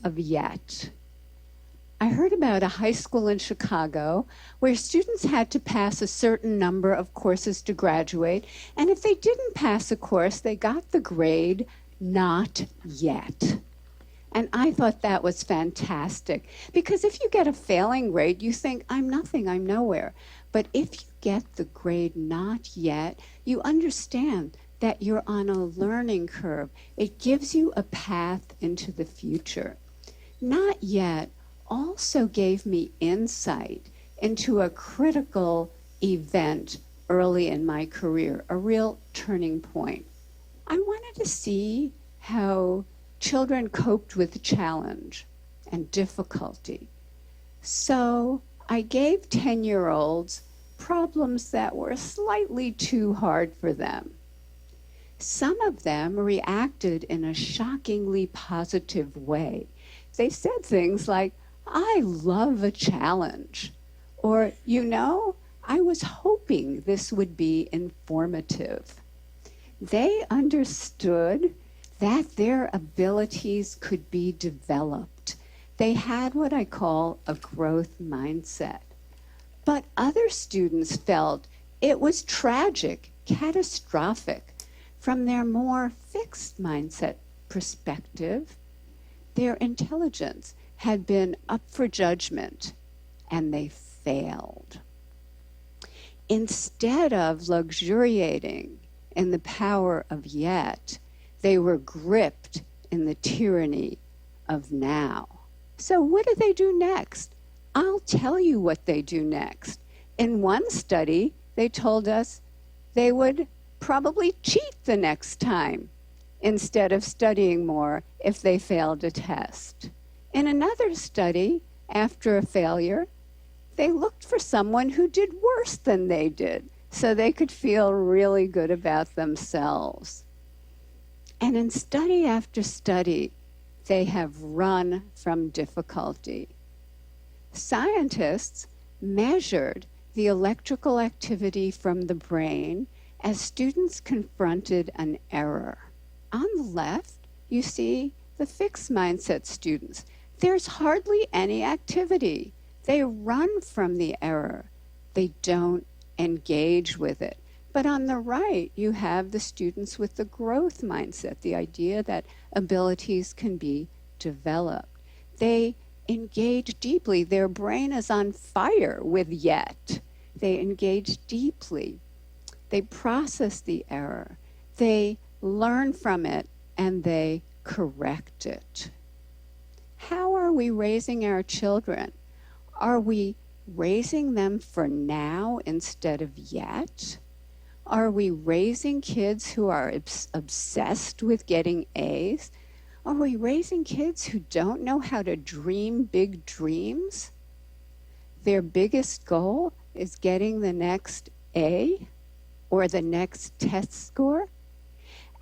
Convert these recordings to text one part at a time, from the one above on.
of yet. I heard about a high school in Chicago where students had to pass a certain number of courses to graduate, and if they didn't pass a course, they got the grade not yet. And I thought that was fantastic, because if you get a failing grade, you think, I'm nothing, I'm nowhere. But if you get the grade not yet, you understand that you're on a learning curve. It gives you a path into the future. Not yet also gave me insight into a critical event early in my career, a real turning point. I wanted to see how children coped with challenge and difficulty. So I gave 10-year-olds problems that were slightly too hard for them. Some of them reacted in a shockingly positive way. They said things like, I love a challenge. Or, you know, I was hoping this would be informative. They understood that their abilities could be developed. They had what I call a growth mindset. But other students felt it was tragic, catastrophic. From their more fixed mindset perspective, their intelligence had been up for judgment, and they failed. Instead of luxuriating in the power of yet, they were gripped in the tyranny of now. So what do they do next? I'll tell you what they do next. In one study, they told us they would probably cheat the next time instead of studying more if they failed a test. In another study, after a failure, they looked for someone who did worse than they did so they could feel really good about themselves. And in study after study, they have run from difficulty. Scientists measured the electrical activity from the brain as students confronted an error. On the left, you see the fixed mindset students. There's hardly any activity. They run from the error. They don't engage with it. But on the right, you have the students with the growth mindset, the idea that abilities can be developed. They engage deeply. Their brain is on fire with yet. They engage deeply. They process the error. They learn from it, and they correct it. How are we raising our children? Are we raising them for now instead of yet? Are we raising kids who are obsessed with getting A's? Are we raising kids who don't know how to dream big dreams? Their biggest goal is getting the next A or the next test score?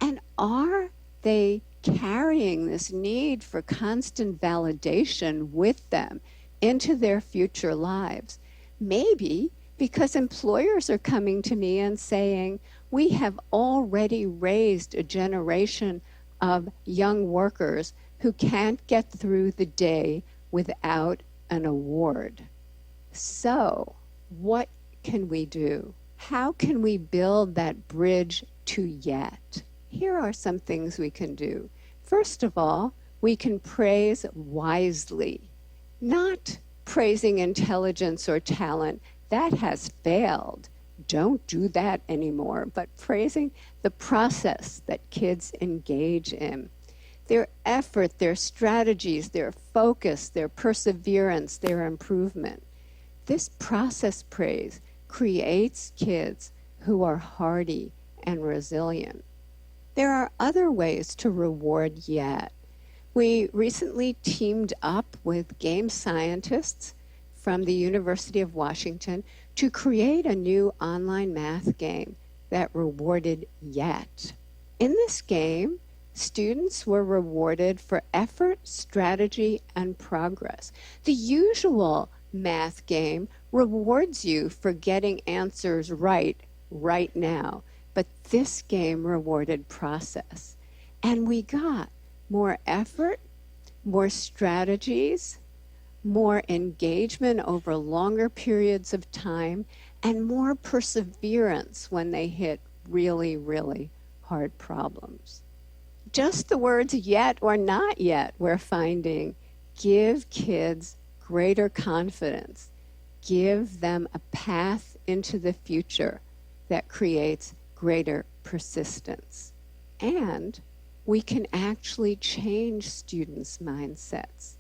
And are they carrying this need for constant validation with them into their future lives? Maybe because employers are coming to me and saying, we have already raised a generation of young workers who can't get through the day without an award. So, what can we do? How can we build that bridge to yet? Here are some things we can do. First of all, we can praise wisely, not praising intelligence or talent. That has failed. Don't do that anymore, but praising the process that kids engage in. Their effort, their strategies, their focus, their perseverance, their improvement. This process praise creates kids who are hardy and resilient. There are other ways to reward yet. We recently teamed up with game scientists from the University of Washington to create a new online math game that rewarded yet. In this game, students were rewarded for effort, strategy, and progress. The usual math game rewards you for getting answers right now, but this game rewarded process. And we got more effort, more strategies, more engagement over longer periods of time, and more perseverance when they hit really, really hard problems. Just the words yet or not yet, we're finding, give kids greater confidence, give them a path into the future that creates greater persistence. And we can actually change students' mindsets.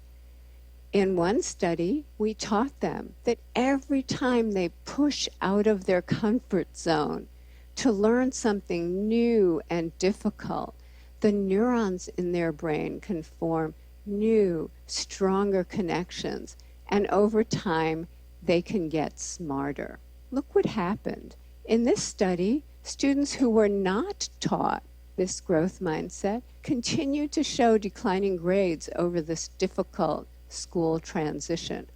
In one study, we taught them that every time they push out of their comfort zone to learn something new and difficult, the neurons in their brain can form new, stronger connections, and over time, they can get smarter. Look what happened. In this study, students who were not taught this growth mindset continued to show declining grades over this difficult school transition.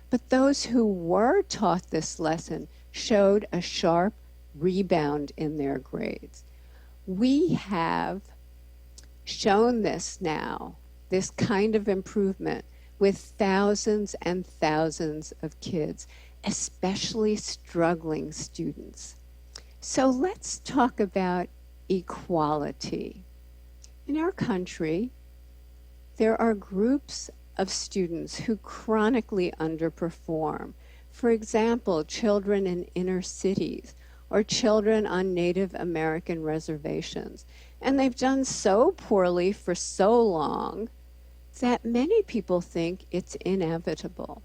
But those who were taught this lesson showed a sharp rebound in their grades. We have shown this now, this kind of improvement, with thousands and thousands of kids, especially struggling students. So let's talk about equality. In our country, there are groups of students who chronically underperform. For example, children in inner cities or children on Native American reservations. And they've done so poorly for so long that many people think it's inevitable.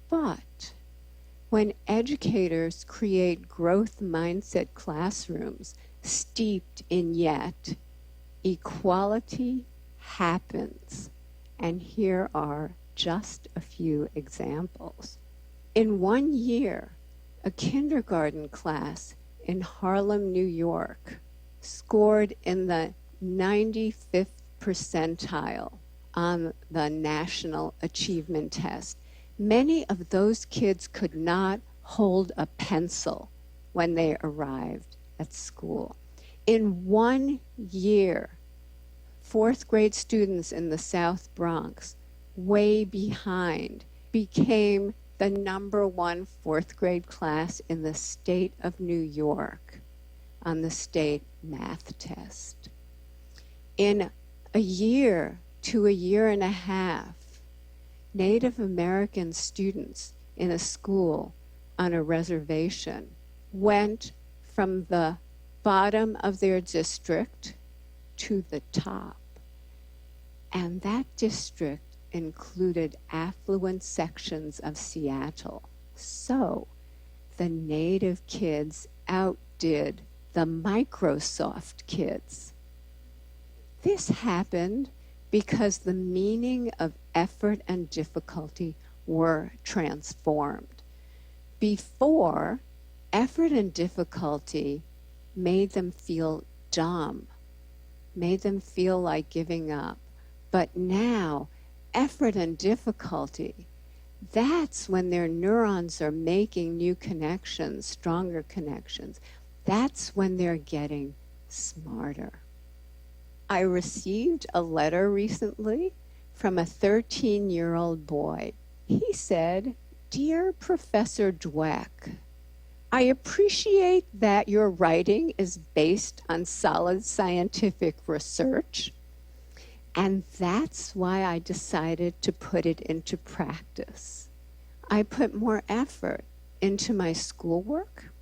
But when educators create growth mindset classrooms steeped in yet, equality happens. And here are just a few examples. In 1 year, a kindergarten class in Harlem, New York, scored in the 95th percentile on the National Achievement Test. Many of those kids could not hold a pencil when they arrived at school. In 1 year, fourth grade students in the South Bronx, way behind, became the #1 fourth grade class in the state of New York on the state math test. In a year to a year and a half, Native American students in a school on a reservation went from the bottom of their district to the top. And that district included affluent sections of Seattle. So the Native kids outdid the Microsoft kids. This happened because the meaning of effort and difficulty were transformed. Before, effort and difficulty made them feel dumb, made them feel like giving up. But now, effort and difficulty, that's when their neurons are making new connections, stronger connections. That's when they're getting smarter. I received a letter recently from a 13-year-old boy. He said, "Dear Professor Dweck, I appreciate that your writing is based on solid scientific research, and that's why I decided to put it into practice. I put more effort into my schoolwork,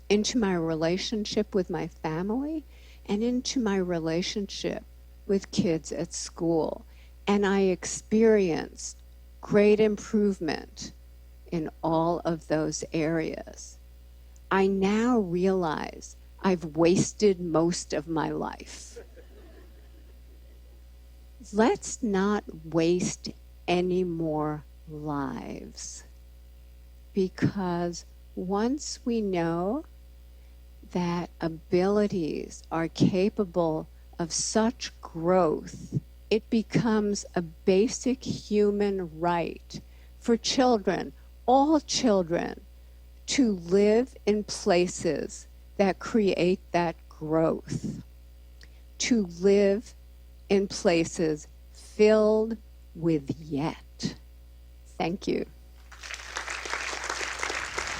into my relationship with my family, and into my relationship with kids at school. And I experienced great improvement in all of those areas. I now realize I've wasted most of my life." Let's not waste any more lives, because once we know that abilities are capable of such growth, it becomes a basic human right for children, all children, to live in places that create that growth, to live in places filled with yet. Thank you.